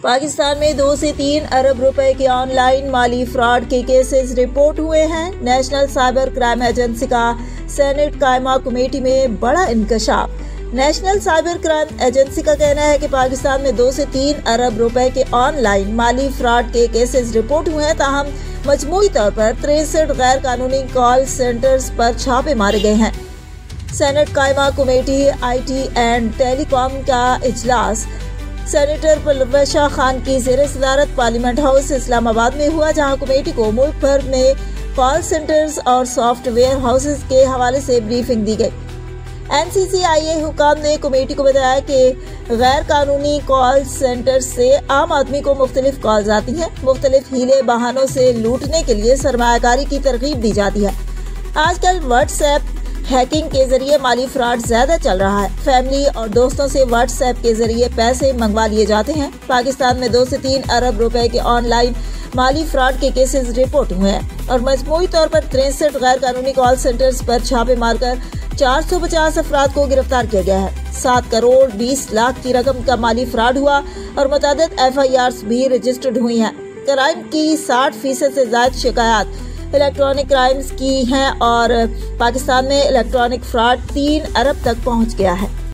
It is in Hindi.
पाकिस्तान में 2 से 3 अरब रुपए के ऑनलाइन माली फ्रॉड के केसेस रिपोर्ट हुए हैं। नेशनल साइबर क्राइम एजेंसी का सेनेट कायमा कमेटी में बड़ा इंकशाफ। नेशनल साइबर क्राइम एजेंसी का कहना है कि पाकिस्तान में 2 से 3 अरब रुपए के ऑनलाइन माली फ्रॉड के केसेस रिपोर्ट हुए हैं। ताहम मजमूई तौर पर 63 गैर कानूनी कॉल सेंटर्स पर छापे मारे गए हैं। सेनेट कायमा कमेटी IT एंड टेलीकॉम का इजलास सेनेटर परवेश खान की ज़ेर सदारत पार्लियामेंट हाउस इस्लामाबाद में हुआ, जहां कमेटी को मुल्क भर में कॉल सेंटर्स और सॉफ्टवेयर हाउसेस के हवाले से ब्रीफिंग दी गई। NCCIA हुकाम ने कमेटी को बताया कि गैर कानूनी कॉल सेंटर से आम आदमी को मुख्तलिफ कॉल्स आती हैं। मुख्तलिफ हीले बहानों से लूटने के लिए सरमायाकारी की तरगीब दी जाती है। आजकल व्हाट्सएप हैकिंग के जरिए माली फ्रॉड ज्यादा चल रहा है। फैमिली और दोस्तों से व्हाट्सएप के जरिए पैसे मंगवा लिए जाते हैं। पाकिस्तान में 2 से 3 अरब रुपए के ऑनलाइन माली फ्रॉड के केसेस रिपोर्ट हुए हैं और मजमूई तौर पर 63 गैर कानूनी कॉल सेंटर्स पर छापे मारकर 450 अफराद को गिरफ्तार किया गया है। 7 करोड़ 20 लाख की रकम का माली फ्रॉड हुआ और मुतअद्दिद FIRs भी रजिस्टर्ड हुई हैं। क्राइम की 60% से ज्यादा शिकायत इलेक्ट्रॉनिक क्राइम्स की हैं और पाकिस्तान में इलेक्ट्रॉनिक फ्रॉड 3 अरब तक पहुंच गया है।